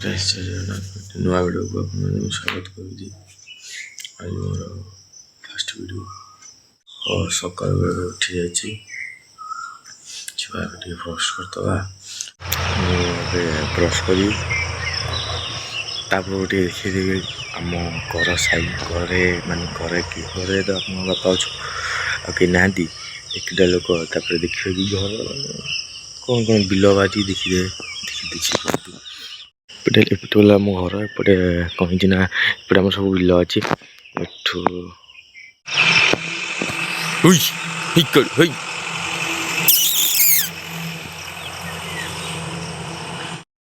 जय श्री जगन्नाथ नुआ वीडियो को आपको स्वागत करुँगी। आज मोर फास्ट वीडियो और सकाल बेले उठी जाइए छुआ टे ब्रश करदे ब्रश करी देखीदेवी आम घर साइड घरे मान घरे कि घरे तो आप बापा अच्छे ना एकटा लोक देखिए कि घर कौन कौन बिल बाजी देखिए देखी एपटे गला मो घर एपटे कहीं ना एपटे आम सब बिल अच्छी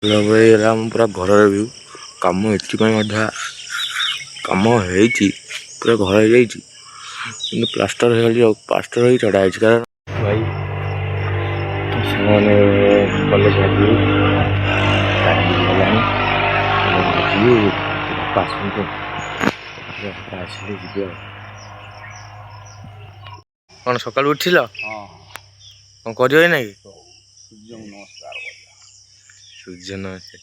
पूरा घर व्यू कम ये कम पूरा घर हो प्लास्टर प्लास्टर हो चढ़ाई कारण भाई मैंने कॉलेज कौन सकाल उठिल कौन कर ना कि सूर्य नमस्कार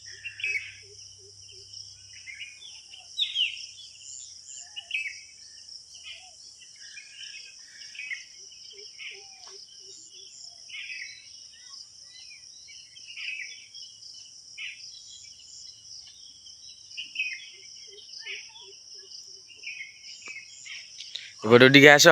एपटे टे आस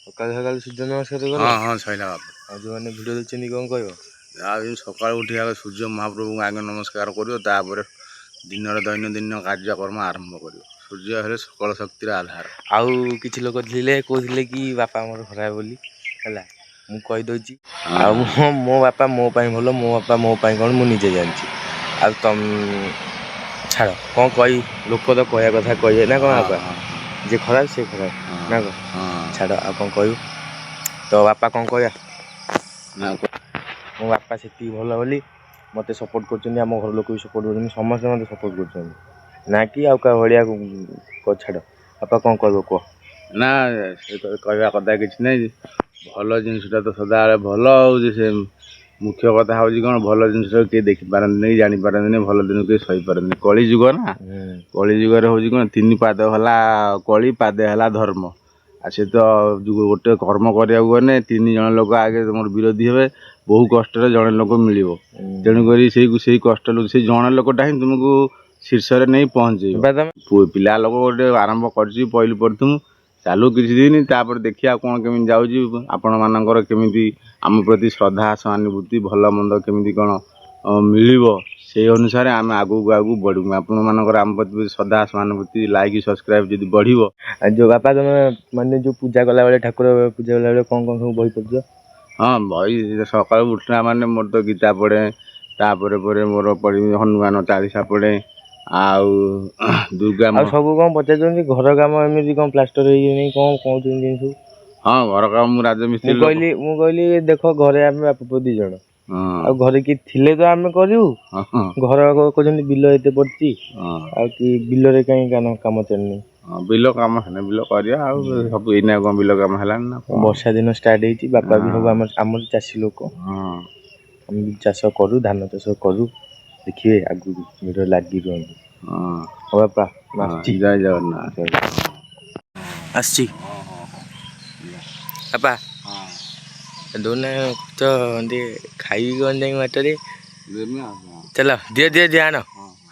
सकाल सकाल सूर्य नमस्कार हाँ सैला बाप जो मैंने भिडियो देखते कौन कह सकाल उठी आगे सूर्य महाप्रभु आगे नमस्कार कर दिन दैनंदिन कार्यक्रम आरंभ कर सूर्य हेले सकल शक्तिर आधार आउ किछि लोक थिले कहते कि बापा मोर खराब बोली है मु कहीदे मो बापा मो भल मो बापा मो कौन मुझे जानी आ तुम छाड़ कौन कही लोक तो कह कथा कहे ना कौन बापा जे खराब से खराब ना कौन छाड़ आ कौन कह तो बापा कौन कह मो बापा से भल बोली मत सपोर्ट कर आम घर लोक भी सपोर्ट कर समस्ते मत सपोर्ट कर ना कि आउ का भाया छाड़ बापा कौन कह कह ना कहवा कथा कि नहीं भल जिनसा तो सदा भल से मुख्य कथा हूँ कौन भल जिन किए देखिपारती नहीं जापारती भल दिन किए सहीपारती कली जुग ना कली जुगर हूँ कौन तीन पाद है कली पादे है धर्म आ से तो गोटे कर्म करा गले तीन जन लोक आगे तुम विरोधी हे बहु कष्ट जड़े लोक मिल तेणुक से कष्ट लोग से जड़े लोकटा ही तुमको शीर्ष नहीं पहुँचे पिला लोक गोटे आरंभ कर पहलू पढ़ुम चालू किसी दिन तापर देखिए कौन केमी जाऊँ आपण मानकर केमी आम प्रति श्रद्धा सहानुभूति भल मंद केमी कौन मिल से अनुसार आम आगू आगू बढ़ू आपण मानकर आम प्रति श्रद्धा सहानुभूति लाइक सब्सक्राइब जब बढ़ो जो बापा तुम माने जो पूजा कला बेले ठाकुर पूजा कला बेले कौन कौन सब बही पढ़ुछ हाँ बही सकाल उठला माने मोर तो गीता पढ़े तापर मोर पढ़ी हनुमान चालीसा पढ़े आउ दुर्गा सब कौन पचार घर कम एमती कौन प्लास्टर हो कौन कहते सब हाँ घर काम मु राजमिस्त्री कहली देख घरे आम बापा दी जन आ घरे कि थिले तो आम करू घर कहते बिल एत पड़ी कि बिल कहीं काम चलनी बिल कम है बिल करिया सब एना कौन बिल कम है वर्षा दिन स्टार्ट होती बापा भी सब आम चाषी लोक आम भी चाष करूँ धान चाष करूँ देखिए आगु भिड लगी रुहतु बापा जय जगन्नाथ आसी बापा दोने तो खाई कौन जाए बाटर चलो दिए दिए दिए आना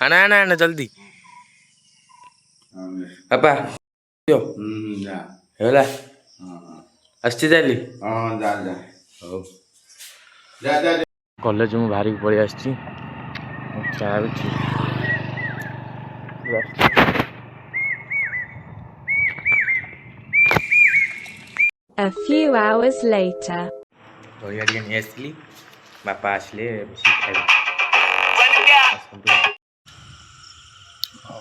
आना आना आना जल्दी बापा होला आसती ताली कॉलेज में बाहर पड़े आसी A few hours later. दलिया टे नहीं आसली बापा आसले खाइबा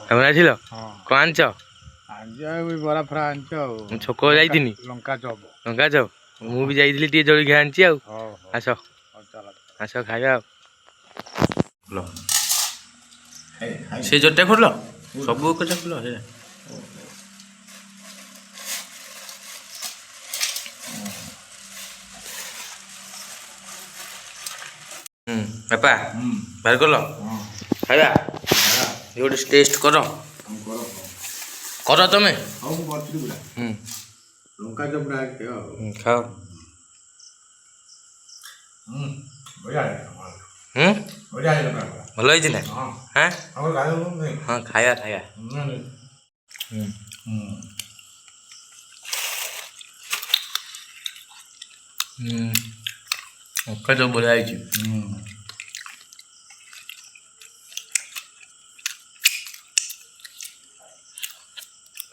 कौन आंच बड़ा फ्रा आंच छक जाइनी लंका चप लंका चप मुझे जाइली टे जलिखा आनी आस आस खाଇବା से जटा खोल सब कचा खोल ବାପା ବାହାର କଲ ଖାଇବା ଗୋଟେ ଟେଷ୍ଟ କର କର ତମେ ଲଙ୍କା ଚପଡ଼ା ଖାଅ ଭଲ ହେଇଛି ନା ହଁ ହଁ ଖାଇବା ଖାଇବା ଲଙ୍କା ଚପ ବଢ଼ିଆ ହେଇଛି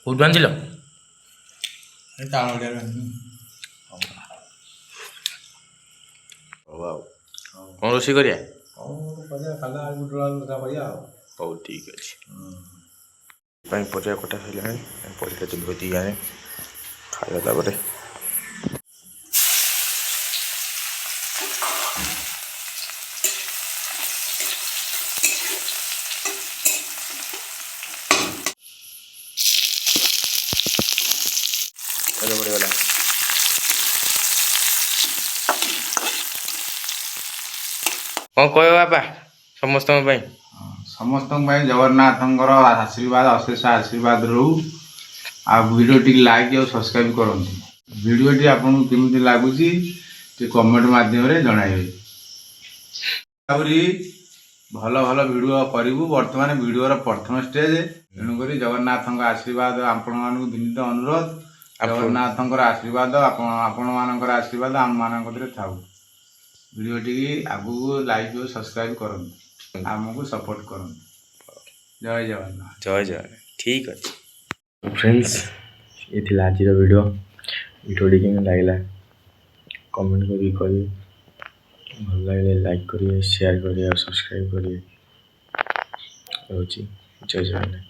କୋଉଠୁ ଆଣିଥିଲ କ'ଣ ରୋଷେଇ କରିବା ହଉ ଠିକ୍ ଅଛି ପାଇଁ ପରିବା କଟା ସରିଲାଣି ପରିବା ଧୋଇ ଆଣେ ଖାଇବା ତାପରେ ପଡ଼ିଗଲା କ'ଣ କହିବ ବାପା ସମସ୍ତଙ୍କ ପାଇଁ ସମସ୍ତଙ୍କ ପାଇଁ ଜଗନ୍ନାଥଙ୍କର ଆଶୀର୍ବାଦ ଅଶେଷ ଆଶୀର୍ବାଦ ରହୁ ଆଉ ଭିଡ଼ିଓଟି ଲାଇକ୍ ଆଉ ସବସ୍କ୍ରାଇବ୍ କରନ୍ତୁ ଭିଡ଼ିଓଟି ଆପଣଙ୍କୁ କେମିତି ଲାଗୁଛି ଟିକେ କମେଣ୍ଟ ମାଧ୍ୟମରେ ଜଣାଇବେ ଆହୁରି ଭଲ ଭଲ ଭିଡ଼ିଓ କରିବୁ ବର୍ତ୍ତମାନ ଭିଡ଼ିଓର ପ୍ରଥମ ଷ୍ଟେଜ୍ ତେଣୁକରି ଜଗନ୍ନାଥଙ୍କ ଆଶୀର୍ବାଦ ଆପଣମାନଙ୍କୁ ବିନୀତ ଅନୁରୋଧ ଜଗନ୍ନାଥଙ୍କର ଆଶୀର୍ବାଦ ଆପଣମାନଙ୍କର ଆଶୀର୍ବାଦ ଆମମାନଙ୍କ କତିରେ ଥାଉ ଭିଡ଼ିଓଟିକି ଆଗକୁ ଲାଇକ୍ ଓ ସବସ୍କ୍ରାଇବ୍ କରନ୍ତୁ ଆମକୁ ସପୋର୍ଟ କରନ୍ତୁ ଜୟ ଜଗନ୍ନାଥ ଜୟ ଜଗନ୍ନାଥ ଠିକ୍ ଅଛି ଫ୍ରେଣ୍ଡସ୍ ଏ ଥିଲା ଆଜିର ଭିଡ଼ିଓଟି କେମିତି ଲାଗିଲା କମେଣ୍ଟ କରିକି କହିବେ ଭଲ ଲାଗିଲେ ଲାଇକ୍ କରିବେ ସେୟାର କରିବେ ଆଉ ସବସ୍କ୍ରାଇବ୍ କରିବେ ରହୁଛି ଜୟ ଜଗନ୍ନାଥ